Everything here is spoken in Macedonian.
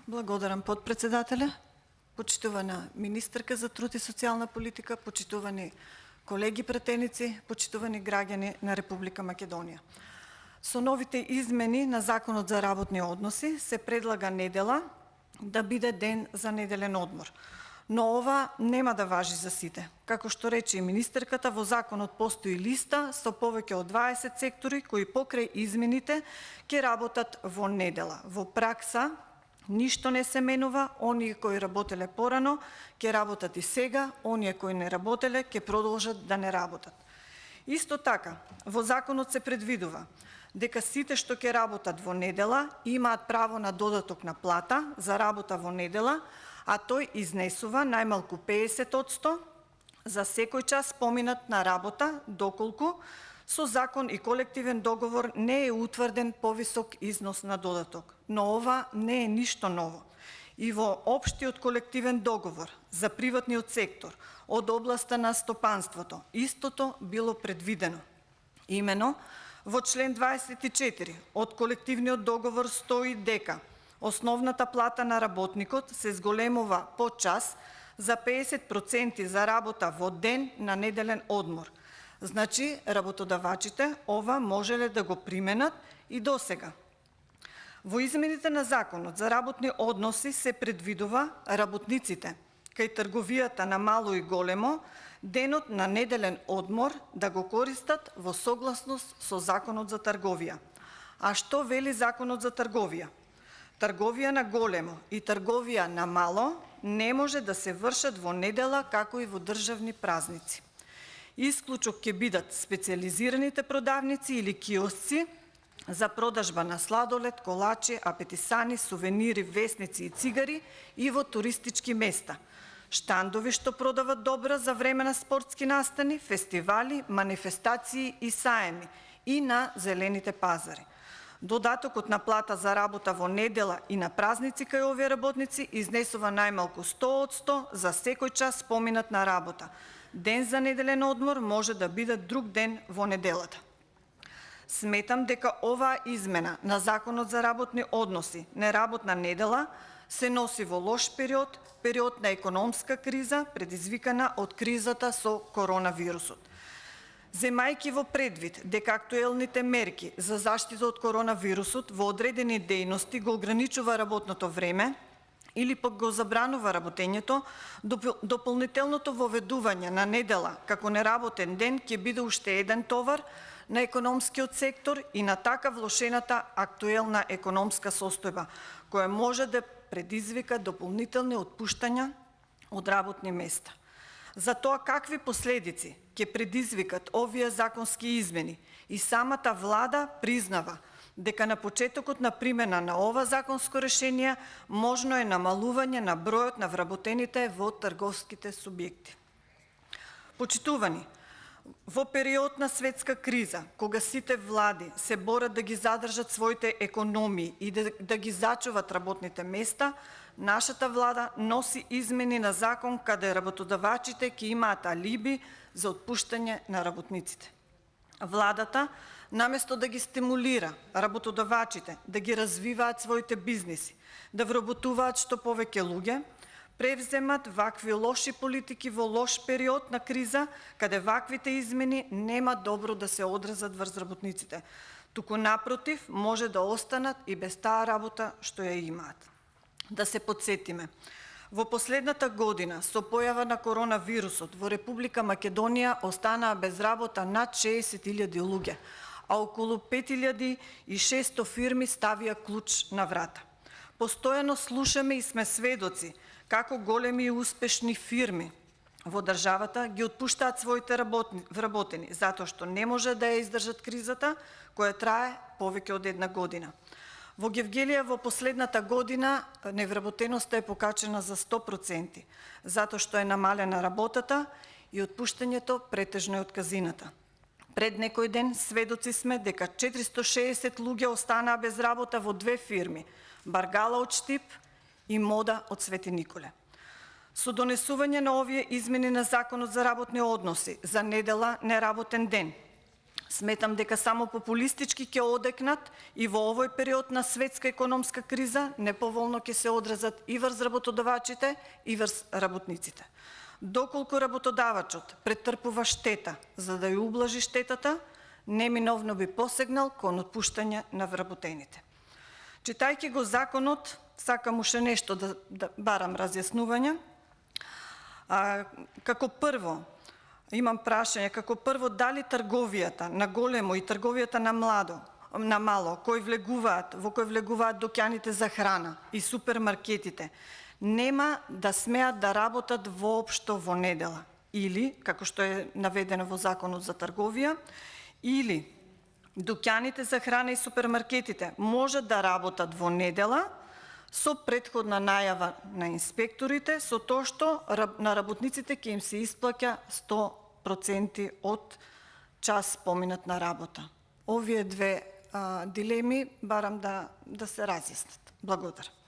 Благодарам подпредседателя. Почитувана министерка за труд и социјална политика, почитувани колеги пратеници, почитувани граѓани на Република Македонија. Со новите измени на Законот за работни односи се предлага недела да биде ден за неделен одмор. Но ова нема да важи за сите. Како што рече и министерката, во законот постои листа со повеќе од 20 сектори кои покрај измените ќе работат во недела. Во пракса ништо не се менува, оние кои работеле порано ќе работат и сега, оние кои не работеле ќе продолжат да не работат. Исто така, во законот се предвидува дека сите што ќе работат во недела имаат право на додаток на плата за работа во недела, а тој изнесува најмалку 50% за секој час поминат на работа, доколку со закон и колективен договор не е утврден повисок износ на додаток. Но ова не е ништо ново. И во општиот колективен договор за приватниот сектор од областа на стопанството истото било предвидено. Имено во член 24 од колективниот договор стои дека основната плата на работникот се зголемува по час за 50% за работа во ден на неделен одмор. Значи, работодавачите ова можеле да го применат и досега. Во измените на Законот за работни односи се предвидува работниците кај трговијата на мало и големо денот на неделен одмор да го користат во согласност со Законот за трговија. А што вели Законот за трговија? Трговија на големо и трговија на мало не може да се вршат во недела како и во државни празници. Исклучок ќе бидат специализираните продавници или киосци за продажба на сладолед, колачи, апетисани, сувенири, весници и цигари и во туристички места. Штандови што продават добра за време на спортски настани, фестивали, манифестации и саеми и на зелените пазари. Додатокот на плата за работа во недела и на празници кај овие работници изнесува најмалку 100% за секој час поминат на работа. Ден за неделен одмор може да биде друг ден во неделата. Сметам дека оваа измена на Законот за работни односи, неработна недела, се носи во лош период, период на економска криза, предизвикана од кризата со коронавирусот. Земајќи во предвид дека актуелните мерки за заштита од коронавирусот во одредени дејности го ограничува работното време или пак го забранува работењето, дополнителното воведување на недела како неработен ден ќе биде уште еден товар на економскиот сектор и на така влошената актуелна економска состојба, која може да предизвика дополнителни отпуштања од работни места. За тоа какви последици ќе предизвикат овие законски измени и самата влада признава дека на почетокот на примена на ова законско решение можно е намалување на бројот на вработените во трговските субјекти. Почитувани, во период на светска криза, кога сите влади се борат да ги задржат своите економии и да ги зачуват работните места, нашата влада носи измени на закон каде работодавачите ќе имаат алиби за отпуштање на работниците. Владата, наместо да ги стимулира работодавачите да ги развиваат своите бизниси, да вработуваат што повеќе луѓе, превземат вакви лоши политики во лош период на криза, каде ваквите измени нема добро да се одразат врз работниците. Туку напротив, може да останат и без таа работа што ја имаат. Да се подсетиме. Во последната година, со појава на коронавирусот, во Република Македонија останаа без работа над 60.000 луѓе, а околу 5.600 фирми ставија клуч на врата. Постојано слушаме и сме сведоци како големи и успешни фирми во државата ги отпуштаат своите вработени, затоа што не може да ја издржат кризата, која трае повеќе од една година. Во Гевгелија во последната година невработеноста е покачена за 100%, затоа што е намалена работата и отпуштањето претежно е од казината. Пред некој ден сведоци сме дека 460 луѓе останаа без работа во две фирми – Баргала од Штип и Мода од Свети Николе. Со донесување на овие измени на Законот за работни односи за недела неработен ден, Сметам дека само популистички ќе одекнат и во овој период на светска економска криза неповолно ќе се одразат и врз работодавачите и врз работниците. Доколку работодавачот претрпува штета за да ја ублажи штетата, неминовно би посегнал кон отпуштање на вработените. Читајќи го законот, сакам уште нешто да барам разјаснување. Како прво, имам прашање, како прво, дали трговијата на големо и трговијата на мало, во кои влегуваат дуќаните за храна и супермаркетите, нема да смеат да работат воопшто во недела, или, како што е наведено во Законот за трговија, или дуќаните за храна и супермаркетите можат да работат во недела со претходна најава на инспекторите, со тоа што на работниците ќе им се исплаќа 100% од час поминат на работа. Овие две дилеми барам да се разјаснат. Благодарам.